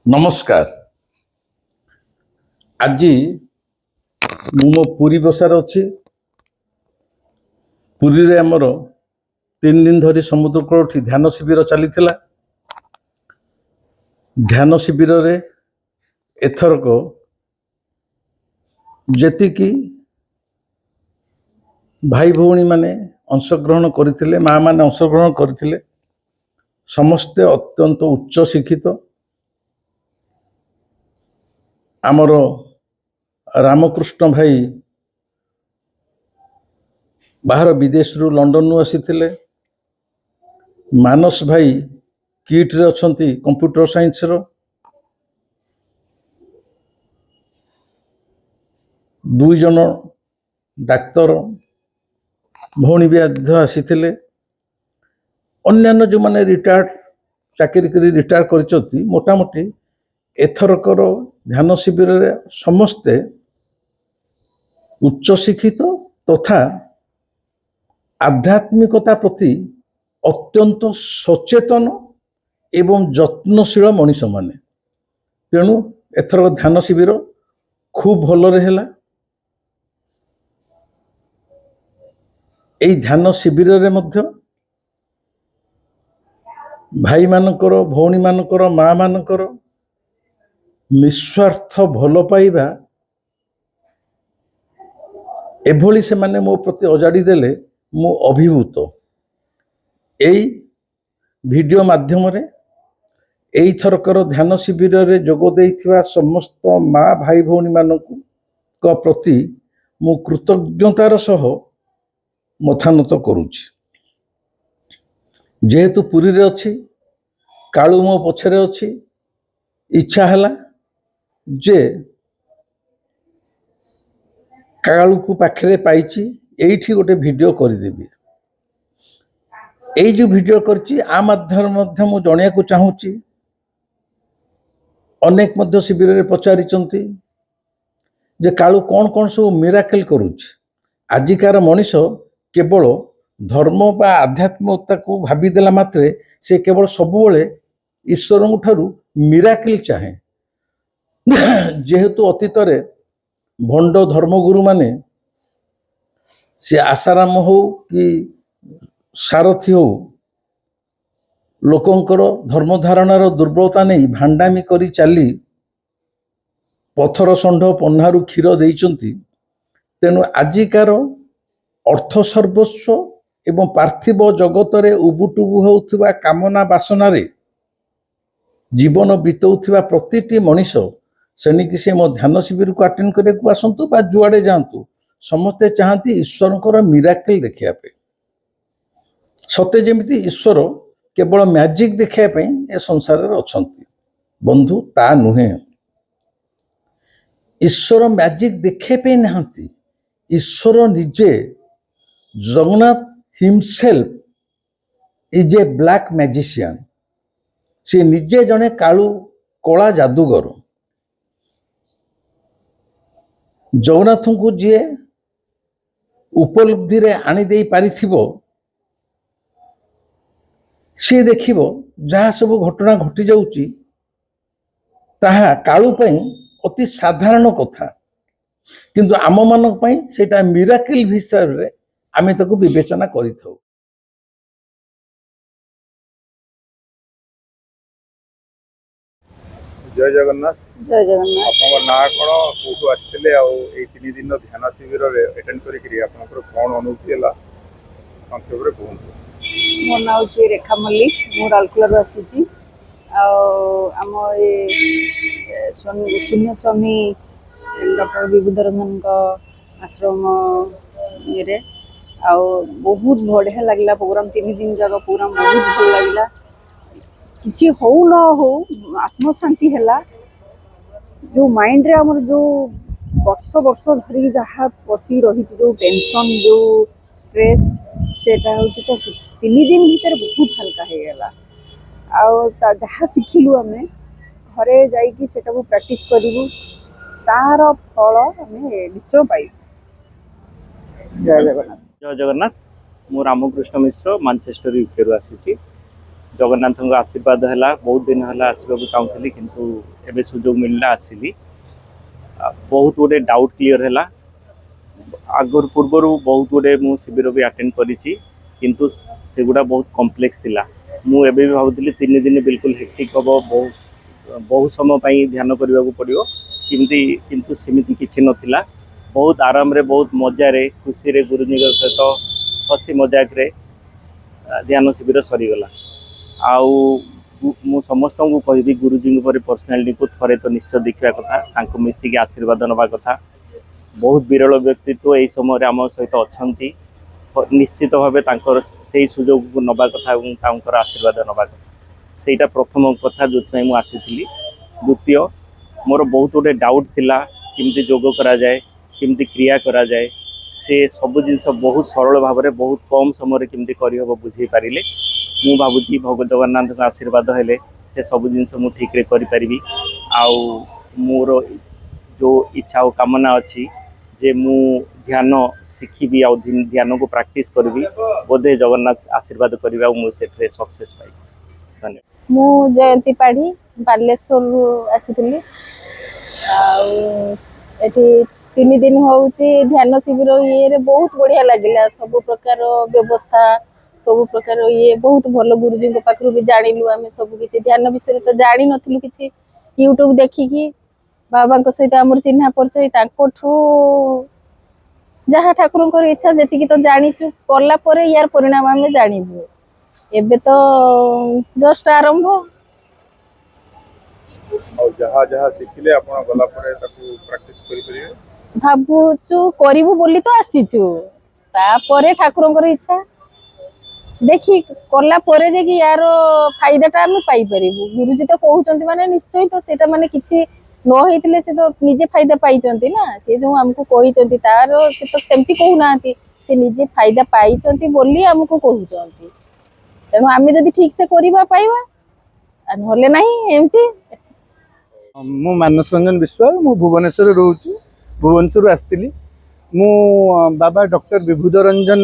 नमस्कार। आज मु मो पुरी बसार अच्छी पुरी रे आमर 3 दिन धरी समुद्र कूल ध्यान शिविर चली ध्यान शिविर रे एथरक जेतिकी भाई भौणी माने अंशग्रहण करथिले माँ माने अंशग्रहण करथिले समस्ते अत्यंत उच्च शिक्षित आमर रामकृष्ण भाई बाहर विदेश रु लंडन रु आसीथिले मानस भाई किट रे अछंती कंप्यूटर साइंस रो दुई जन डाक्तर भौणी भी आसीथिले अन्यान्य जो माने रिटायर्ड चाकरी करी रिटायर करचती मोटामोटी एथरकर ध्यान शिविर रे समस्ते उच्च शिक्षित तथा आध्यात्मिकता प्रति अत्यंत सचेतन एवं जत्नशील मनीष माने तेणु एथर ध्यान शिविर खूब भल हेला। एई ध्यान शिविर रे मध्य भाई मानकर भौणी मानकर माँ मानकर निस्वार्थ भल पाइबा एभली से माने मो प्रति अजाड़ी देले मु अभिभूत। एई वीडियो माध्यम रे एई थरकर ध्यान शिविर रे जोग देइथिबा समस्त माँ भाई भौणी मानकु को प्रति मु कृतज्ञतार सह मथानत करूछि। जेहेतु पुरी रे अछि कालू मो पछरे अछि इच्छा हला जे कालू को पाखरे पाइछि एइठी गोटे वीडियो करि देबी। एई जो वीडियो करछि आ माध्यम मध्य मु जणिया को चाहूछि अनेक मध्य शिविर रे पचारिचंती जे कालू कोन कोन सब मिराकल करूछि। आजिकार मनीष केवल धर्म बा आध्यात्मिकता को भाबी देला मात्रे से केवल सबुबले ईश्वर ठारू मिराकल चाहे। जेहेतु अतीत रे भंड धर्मगुरु माने से आसाराम हो कि सारथी हो लोकंकर धर्म धारणार दुर्बलता नहीं भांडामी करी चाली पथर षंढ पन्हारू क्षीर देइचंती। तेणु आजिकार अर्थ सर्वस्व एवं पार्थिव जगत रे उबुटुबु होउथिबा कामना वासना रे जीवन बितौथिबा प्रतिटी मनीष सेनिकी से मो ध्यान शिविर को अटेंड करे को आसंतु बा जुआड़े जातु समस्ते चाहती ईश्वर मिराकल देखिया पे। सत्य जेमिति ईश्वर केवल मैजिक देखिया पे ए संसार रे अछंती बंधु ता नुहे। ईश्वर मैजिक देखे पे नहांती ईश्वर निजे Jagannath himself is a black magician. से निजे जने कालू कला जादूगर जगन्नाथ को जी उपलब्धि रे आनी दे पारिथिबो सी देखिबो जहाँ सब घटना घटी जाउची ताहा कालू पई अति साधारण कथा किंतु आम मानक पई सेटा मिराकल हिसाब रे आमे ताको विवेचना करिथौ। जय जगन्नाथ। जय जगन्नाथ। आपन ना कोन कोठो आस्थिले आ ए 3 दिन ध्यान शिविर रे अटेंड करि करी आपनकर कोन अनुभूति हला संक्षेप रे कहू। मो नाउ छी रेखा मल्लिक मो रालकुला रो आसीची आ हम ए शून्य स्वामी डॉक्टर विभूत रंजन का आश्रम ये आ बहुत बढ़िया लगला प्रोग्राम 3 दिन जागा प्रोग्राम बहुत भल लगला किसी हो न हो आत्म शांति है जो माइंड रे हमर जो वर्ष वर्ष धरी जहाँ पसी रही जो टेंशन जो स्ट्रेस सेटा हो तो 3 दिन भीतर बहुत हल्का हो गला आ जहाँ शिखिलु आम घरे जाइकी सेटा को प्रैक्टिस करू तार फल आमे निश्चय पाई। जय जगन्नाथ। जय जगन्नाथ। मु रामकृष्ण मिश्र मानचेस्टर यूके रु आसी जगन्नाथ आशीर्वाद है बहुत दिन है आसवा चाहूली किंतु एबे सुजोग मिलला आसिली बहुत गुटे डाउट क्लियर है आगर पूर्वर बहुत गुटे मु शिविर भी अटेंड करी किंतु सेगुड़ा बहुत कॉम्प्लेक्स थिला मु एबे भी भावुली 3 दिन बिल्कुल हेक्टिक हम बहुत समय ध्यान करने को पड़ो किंतु सेमती किसी नथिला बहुत आराम रे बहुत मजा रे खुशी रे गुरुजी सहित हसी मजाक रे ध्यान शिविर सरीगला आउ मु समस्त को कहबी गुरुजी पर्सनालीटी को थरे तो निश्चय देखा कथा मिसिक आशीर्वाद नवा कथा बहुत विरल व्यक्तित्व यही समय आम सहित अच्छा निश्चित भाव से सुजोग को नवा कथा आशीर्वाद नवा कथा सेटा प्रथम कथा जो मुझे आसी द्वितीय मोर बहुत गुटे डाउट थिला किमती जोग करा जाए किमती क्रिया करा जाए से सब जिनस बहुत सरल भाव में बहुत कम समय केमती करहब बुझे पारे मु भावुची भगवत जगन्नाथ आशीर्वाद हेले से सब जिनस मु ठीक रे करि परिबी आउ मोर जो इच्छा और कामना अच्छी जे मु ध्यान शिखी आउ ध्यान को प्रैक्टिस करी बोधे जगन्नाथ आशीर्वाद करी मुझे सक्सेस पाई धन्यवाद। मु जयंती पाढ़ी बालेश्वर आसी एठी 3 दिन होउची ध्यान शिविर ये बहुत बढ़िया लगिला सब प्रकार व्यवस्था सब प्रकार ये बहुत भल गुरुजी पाखु भी जानिलु आम सब किसी ध्यान विषय तो जानी नथिलु किछि यूट्यूब देखिकी बाबा सहित आमर चिन्हा परिचय जहाँ ठाकुर इच्छा जी तो जानीचु कला यार परिणाम आम जानबू एबे तो जस्ट आरंभ और जहाँ जहाँ शिखिले आपण गला परे ताकू प्रैक्टिस करि परिबे भाबुचु करिबु बोली तो आसीचु तापरे ठाकुरंकर इच्छा देखी कला परे जे कि यार फायदाटा हम पाई परिबु गुरुजी तो कहउचंती माने निश्चय तो सेटा माने किछि न हेतिले से तो निजे फायदा पाइचंती ना से जो हमको कहिचंती तार से तो सेमती कहू नांती से निजे फायदा पाइचंती बोली हमको कहउचंती तेणु आम जदि ठीक से करवा पाइबा नहले नहीं एमती मु मानस रंजन विश्वास मु भुवनेश्वर रोची भुवनेश्वर आसती मु बाबा डॉक्टर विभूद रंजन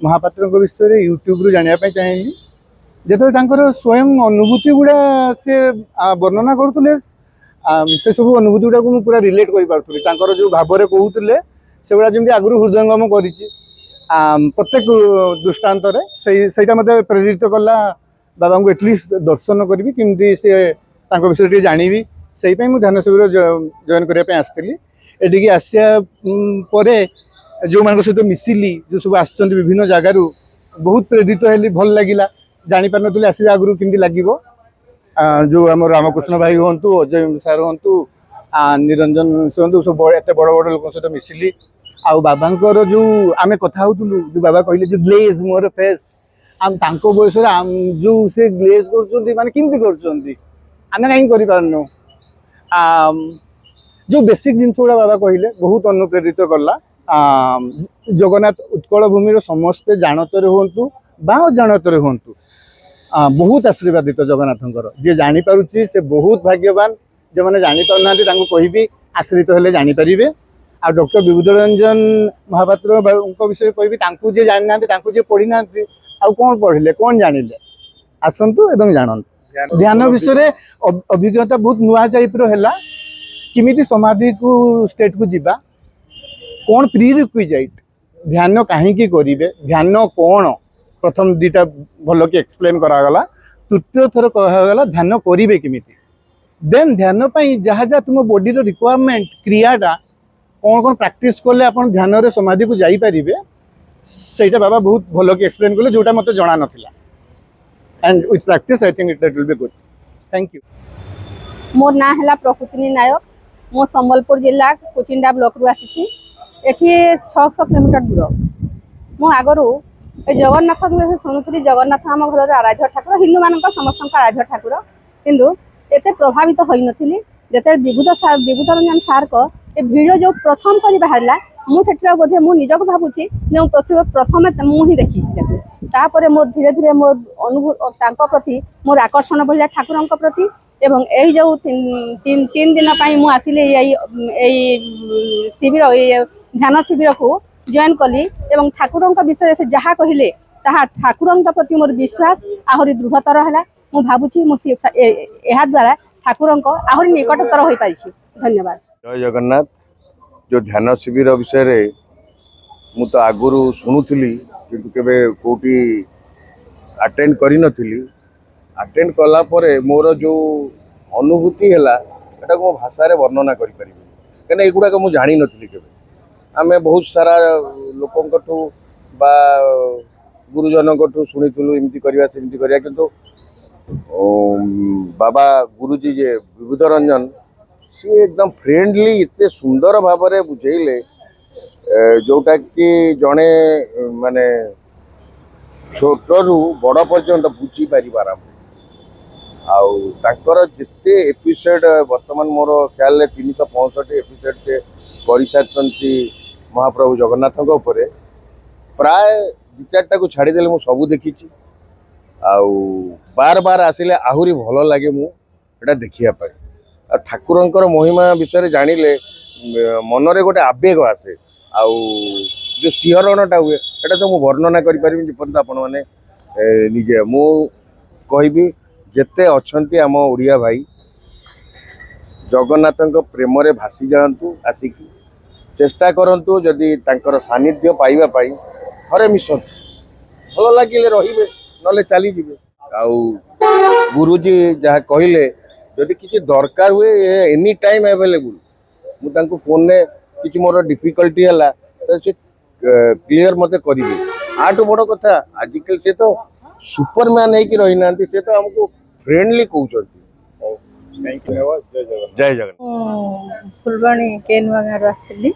महापात्र विषय यूट्यूब रु जानापी चाहिए जो स्वयं अनुभूति गुड़ा से वर्णना करुले से सब अनुभूति गुड़ा को पूरा रिलेट कर जो भाव में कहते से गुड़ा जमी आगु हृदयंगम कर प्रत्येक दृष्टान्त से प्रेरित कला बाबा को एटलिस्ट दर्शन करी किमती से विषय जानी से ध्यान शिविर जॉइन करने आसती एटिकी आसिया जो मान सहित मिसिली जो सब आस विभिन्न जगार बहुत प्रेरित है भल लगिला जापार नी आसवा आगु केमती लगे जो आम रामकृष्ण भाई हूँ अजय सार हूँ निरंजन हूँ सब एत बड़ बड़ लोक सहित मिसिली आउ बाबांकर जो आम कथा होतुलु जो बाबा कहले जो ग्लेज मोर फेस आम तांको बयस जो से ग्लेज कर माने केमती करछंती आमे कहीं करि पारनु जो बेसिक जिनस गुड़ा बाबा कहले बहुत अनुप्रेरित कला जगन्नाथ उत्कल भूमि समस्ते जानतर हूँ बा जानतर हूँ बहुत आशीर्वादित जगन्नाथंकर जी जानीपारुची से बहुत भाग्यवान जो मैंने जापार ना कहबी आश्रित हेले जानीपारे आ डॉक्टर विभूद रंजन महापात्र विषय कहबी जी जानी ना जी पढ़ी ना आउ कौन पढ़ले कौन जानिले आसतु एवं जानतु ध्यान विषय अभिज्ञता बहुत नुआ टाइप रहा किमिति समाधि को स्टेट को जीवा कौन प्री रिक्विजाइट ध्यान कहीं करेंगे ध्यान कौन प्रथम दुटा भल कि एक्सप्लेन करागला तृतीय थर कहगला ध्यान करेंगे किमिति देन ध्यान जहाँ जहाँ तुम बॉडी रिक्वायरमेंट क्रियाटा कौन कौन प्रैक्टिस कले आप ध्यान रे समाधि को जापारे से बाबा बहुत भल कि एक्सप्लेन कले जोटा मत जना नाला and with practice I think it will be good thank you more ना है प्रकृति नायक मो संबलपुर जिला कुचिंडा ब्लॉक रु आसी एठी 600 किलोमीटर दूर मु आगरू जगन्नाथ शुणुली जगन्नाथ आम घर आराध्य ठाकुर हिंदू मान समस्त आराध्य ठाकुर किंतु एत प्रभावित हो नी जिते विभूद रंजन सार को भिडियो जो प्रथम कर बाहर मुझे बोधे मुझक भावुची जो प्रथम मुझे देखी तापर मोर धीरे धीरे मो अनुभव प्रति मोर आकर्षण बढ़ला ठाकुर प्रति एवं यही जो 3 दिन मु आसिले शिविर ध्यान शिविर को जॉइन कली एवं ठाकुर विषय से जहाँ कहले ठाकुर प्रति मोर विश्वास आहरी दृढ़तर है ମୁଁ ଭାବୁଛି ମୁଁ ଏହା ଦ୍ୱାରା ଠାକୁରଙ୍କ ଆହୁରି ନିକଟତର ହୋଇପାରିଛି। ଧନ୍ୟବାଦ। जय जगन्नाथ। जो ध्यान शिविर विषय रे मु तो आगुरु शुणुली किंतु केबे कोठी अटेंड करी नथिली। अटेंड कला परे मोर जो अनुभूति हैला एटा को भाषा रे वर्णना करि परिबे कने एगुडा को मु जानि नथिली। केबे आमे बहुत सारा लोकंकठू बा गुरुजनकठू शुनिथिलु एमती करिया सेमती करिया किंतु बाबा गुरुजी जे विबुध रंजन सी एकदम फ्रेंडली इतने सुंदर भाव में बुझेले जोटा कि जड़े माने छोटू बड़ पर्यंत बुझी पार आउर जिते एपिसोड वर्तमान मोर ख्याल 365 एपिसोड से कर सारी महाप्रभु जगन्नाथ प्राय 2-4टा को छाड़देले मु सबू देखी बार बार आसिले आहुरी भल लगे मुझे देखा ठाकुरंकर महिमा विषय जानिले मनरे गोटे आवेग आसे आउ जो सिहरणटा हुए एटा तो मु वर्णना करि परिबि जेपर्यंत आपण माने निजे मु कहबी जेते अछंती आम ओडिया भाई जगन्नाथंक प्रेम रे भासी जांतु आसिकी चेष्टा करंतु जदि तांकर सानिध्य पाइबा पाई थरे मिशन भल लागिले रहिबे नले चली जिवे आउ गुरुजी जहा कहिले जदि किसी दरकार हुए एनी टाइम अवेलेबल मुझे फोन में किसी मोर डिफिकल्टी है तो से क्लियर मत करेंगे आठू बड़ कथा आजिकल से तो सुपरमैन है कि रही ना से तो हमको फ्रेंडली कहते। जय जगन्नाथ। फुलबाणी के नुआ गाँव आसती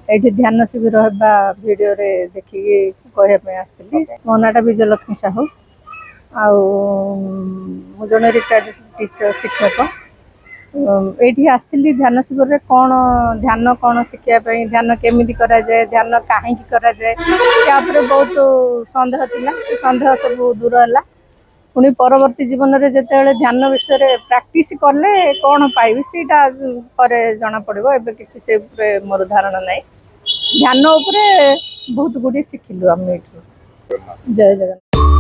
ये ध्यान शिविर होगा भिडियो देखिए कहवाई आसती मो नाटा विजयलक्ष्मी साहू आउ जड़े रिटायर्ड टीचर शिक्षक ये आसती ध्यान शिविर कौन ध्यान कौन शिखापी ध्यान केमी कराए ध्यान कहीं कराए बहुत सन्देह थिला सन्देह सब दूर है पुणी परवर्ती जीवन में जिते ध्यान विषय प्रैक्टिस कले कौन पाइबी सीटा पर जना पड़ो एवं किसी से मोर धारणा ना ध्यान उपरे बहुत गुड़ी शिखिलु आम। जय जगन्नाथ।